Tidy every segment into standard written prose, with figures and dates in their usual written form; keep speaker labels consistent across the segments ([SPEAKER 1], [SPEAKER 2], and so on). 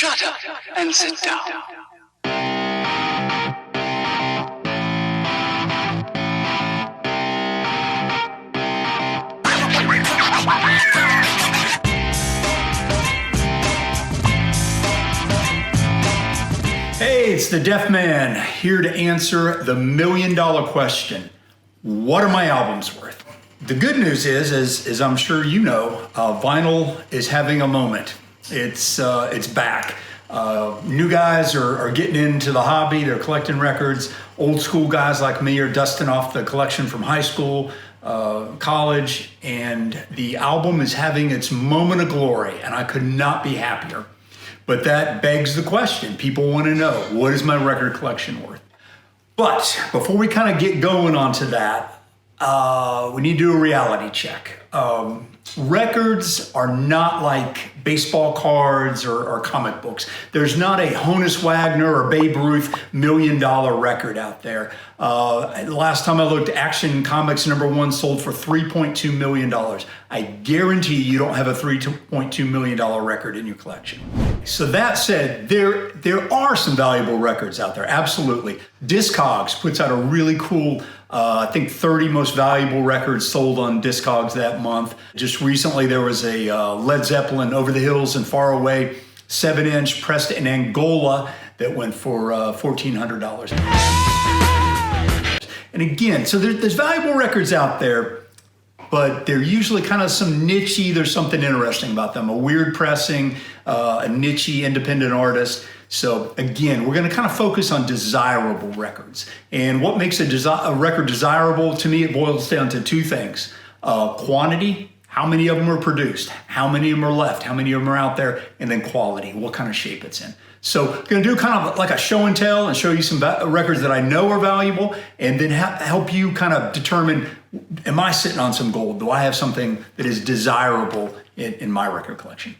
[SPEAKER 1] Shut up and sit down.
[SPEAKER 2] Hey, it's the Deaf Man here to answer the million-dollar question. What are my albums worth? The good news is, as I'm sure you know, vinyl is having a moment. It's back. New guys are getting into the hobby. They're collecting records. Old school guys like me are dusting off the collection from high school, college, and the album is having its moment of glory, and I could not be happier. But that begs the question. People want to know, what is my record collection worth? But before we kind of get going onto that, we need to do a reality check. Records are not like baseball cards or comic books. There's not a Honus Wagner or Babe Ruth million-dollar record out there. Last time I looked, Action Comics #1 sold for $3.2 million. I guarantee you don't have a $3.2 million record in your collection. So that said, there are some valuable records out there, absolutely. Discogs puts out a really cool, I think 30 most valuable records sold on Discogs that month. Just recently there was a Led Zeppelin Over the Hills and Far Away 7-inch pressed in Angola that went for $1,400. And again, so there's valuable records out there, but they're usually kind of some niche-y, there's something interesting about them. A weird pressing, a niche-y independent artist. So again, we're going to kind of focus on desirable records. And what makes a record desirable, to me, it boils down to two things. Quantity, how many of them are produced, how many of them are left, how many of them are out there, and then quality, what kind of shape it's in. So I'm going to do kind of like a show and tell and show you some records that I know are valuable, and then help you kind of determine, am I sitting on some gold? Do I have something that is desirable in my record collection?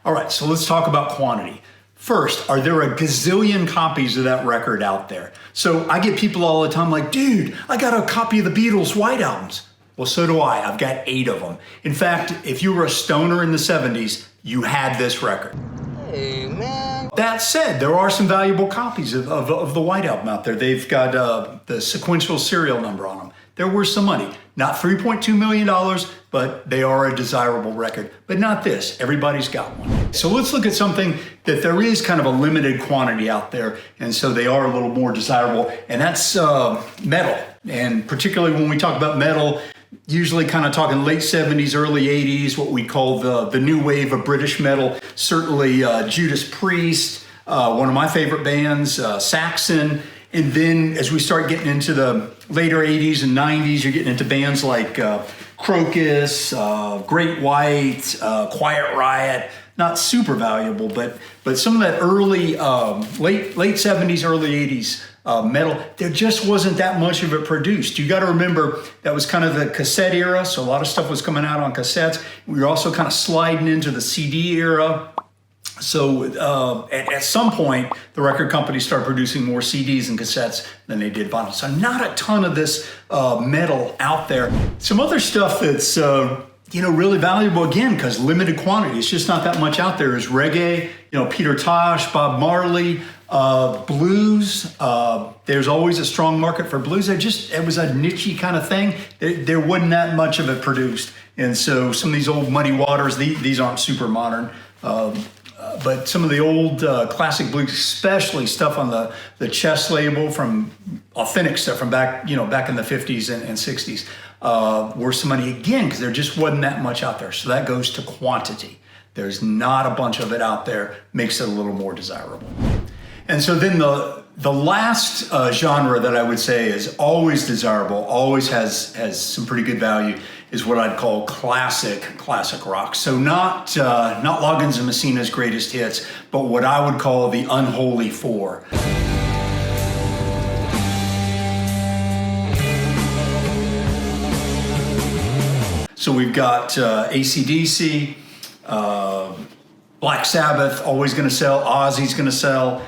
[SPEAKER 2] All right, so let's talk about quantity. First, are there a gazillion copies of that record out there? So I get people all the time like, dude, I got a copy of the Beatles' White Albums. Well, so do I. I've got 8 of them. In fact, if you were a stoner in the 70s, you had this record.
[SPEAKER 1] Hey, man.
[SPEAKER 2] That said, there are some valuable copies of the White Album out there. They've got the sequential serial number on them. They're worth some money. Not $3.2 million, but they are a desirable record. But not this. Everybody's got one. So let's look at something that there is kind of a limited quantity out there, and so they are a little more desirable, and that's metal. And particularly when we talk about metal, usually kind of talking late 70s, early 80s, what we call the new wave of British metal. Certainly Judas Priest, one of my favorite bands, Saxon. And then as we start getting into the later 80s and 90s, you're getting into bands like Crocus, Great White, Quiet Riot. Not super valuable, but some of that early, late 70s, early 80s metal, there just wasn't that much of it produced. You got to remember that was kind of the cassette era, so a lot of stuff was coming out on cassettes. We were also kind of sliding into the CD era. So at some point, the record companies started producing more CDs and cassettes than they did vinyl. So not a ton of this metal out there. Some other stuff that's really valuable, again, because limited quantity. It's just not that much out there. Is reggae, Peter Tosh, Bob Marley, blues. There's always a strong market for blues. It was a niche-y kind of thing. There wasn't that much of it produced. And so some of these old Muddy Waters, these aren't super modern. But some of the old classic blues, especially stuff on the Chess label from authentic stuff from back in the 50s and 60s, worth some money again, because there just wasn't that much out there. So that goes to quantity. There's not a bunch of it out there, makes it a little more desirable. And so then the last genre that I would say is always desirable, always has some pretty good value, is what I'd call classic rock. So not Loggins and Messina's greatest hits, but what I would call the unholy four. So we've got AC/DC, Black Sabbath, always going to sell. Ozzy's going to sell.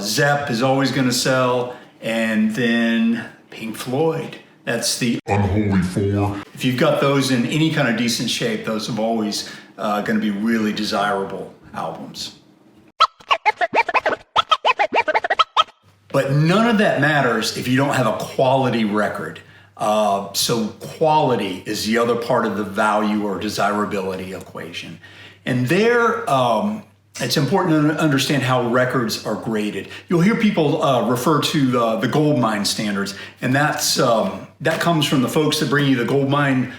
[SPEAKER 2] Zepp is always going to sell. And then Pink Floyd. That's the unholy four. If you've got those in any kind of decent shape, those have always going to be really desirable albums. But none of that matters if you don't have a quality record. So quality is the other part of the value or desirability equation. And there, it's important to understand how records are graded. You'll hear people refer to the Goldmine standards, and that comes from the folks that bring you the Goldmine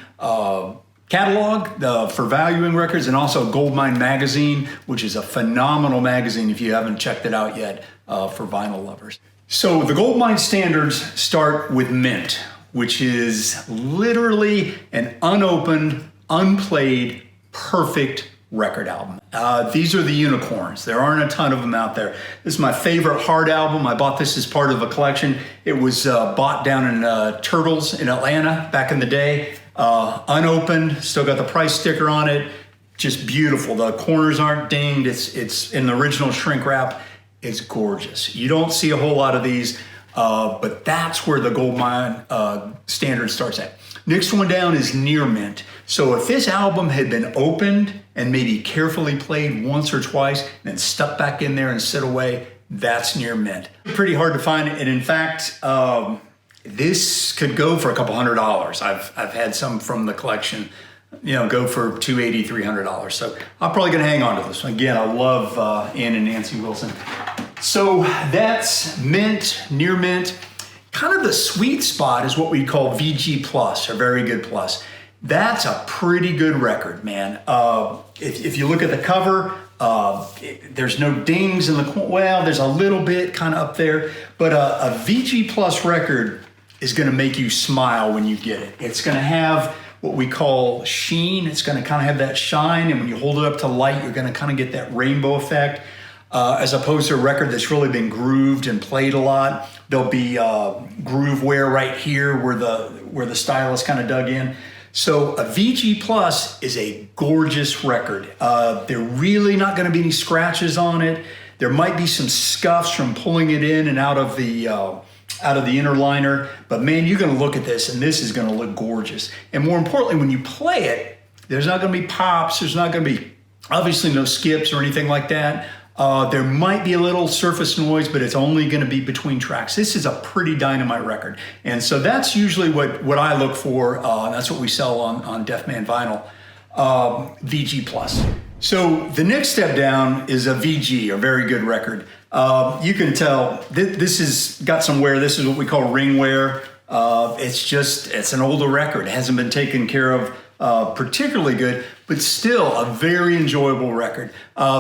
[SPEAKER 2] catalog for valuing records, and also Goldmine magazine, which is a phenomenal magazine if you haven't checked it out yet for vinyl lovers. So the Goldmine standards start with mint, which is literally an unopened, unplayed, perfect record album. These are the unicorns. There aren't a ton of them out there. This is my favorite hard album. I bought this as part of a collection. It was bought down in Turtles in Atlanta back in the day. Unopened, still got the price sticker on it. Just beautiful. The corners aren't dinged. It's in the original shrink wrap. It's gorgeous. You don't see a whole lot of these, but that's where the Goldmine standard starts at. Next one down is near mint. So if this album had been opened and maybe carefully played once or twice, and then stuck back in there and sit away, that's near mint. Pretty hard to find, and in fact, this could go for a couple $100. I've had some from the collection, go for $280, $300. So I'm probably gonna hang on to this one. Again, I love Ann and Nancy Wilson. So that's mint, near mint. Kind of the sweet spot is what we call VG plus, or very good plus. That's a pretty good record, man. If you look at the cover, there's no dings in the, well, there's a little bit kind of up there, but a VG plus record is gonna make you smile when you get it. It's gonna have what we call sheen. It's gonna kind of have that shine, and when you hold it up to light, you're gonna kind of get that rainbow effect. As opposed to a record that's really been grooved and played a lot. There'll be groove wear right here where the stylus kind of dug in. So a VG Plus is a gorgeous record. There really not gonna be any scratches on it. There might be some scuffs from pulling it in and out of the inner liner, but man, you're gonna look at this and this is gonna look gorgeous. And more importantly, when you play it, there's not gonna be pops, there's not gonna be obviously no skips or anything like that. There might be a little surface noise, but it's only going to be between tracks. This is a pretty dynamite record. And so that's usually what I look for. That's what we sell on Deaf Man Vinyl, VG Plus. So the next step down is a VG, a very good record. You can tell this has got some wear. This is what we call ring wear. It's an older record. It hasn't been taken care of particularly good, but still a very enjoyable record.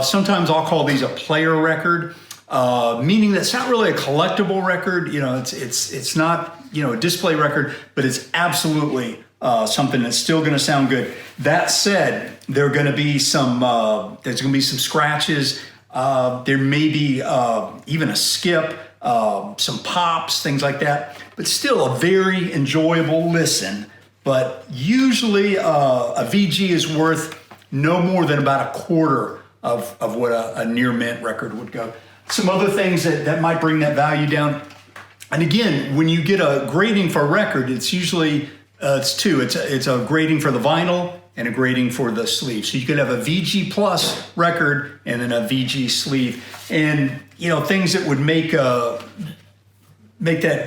[SPEAKER 2] Sometimes I'll call these a player record, meaning that's not really a collectible record. It's not a display record, but it's absolutely something that's still going to sound good. That said, there's going to be some scratches. There may be even a skip, some pops, things like that, but still a very enjoyable listen. But usually a VG is worth no more than about a quarter of what a near mint record would go. Some other things that might bring that value down. And again, when you get a grading for a record, it's usually, it's two. It's a grading for the vinyl and a grading for the sleeve. So you could have a VG plus record and then a VG sleeve. And things that would make that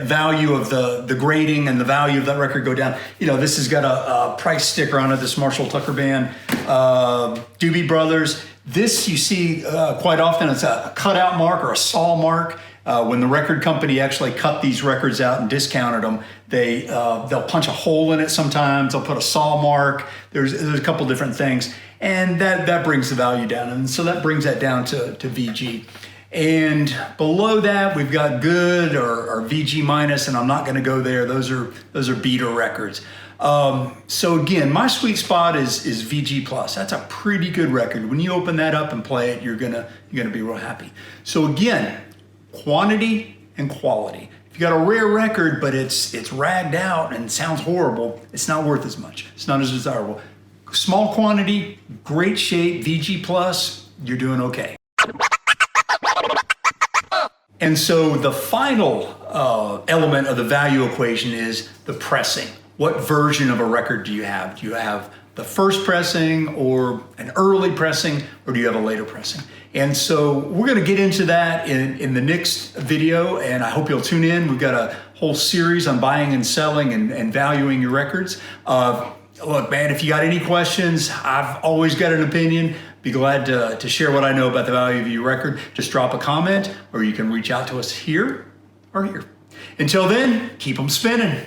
[SPEAKER 2] value of the grading and the value of that record go down. This has got a price sticker on it, this Marshall Tucker band, Doobie Brothers. This you see quite often, it's a cutout mark or a saw mark. When the record company actually cut these records out and discounted them, they'll punch a hole in it sometimes, they'll put a saw mark, there's a couple different things, and that brings the value down. And so that brings that down to VG. And below that, we've got good or VG minus, and I'm not going to go there. Those are beater records. So again, my sweet spot is VG plus. That's a pretty good record. When you open that up and play it, you're gonna be real happy. So again, quantity and quality. If you got a rare record, but it's ragged out and sounds horrible, it's not worth as much. It's not as desirable. Small quantity, great shape, VG plus, you're doing okay. And so the final element of the value equation is the pressing. What version of a record do you have? Do you have the first pressing or an early pressing, or do you have a later pressing? And so we're going to get into that in the next video, and I hope you'll tune in. We've got a whole series on buying and selling and valuing your records. Look, man, if you got any questions, I've always got an opinion. Be glad to share what I know about the value of your record. Just drop a comment, or you can reach out to us here or here. Until then, keep them spinning.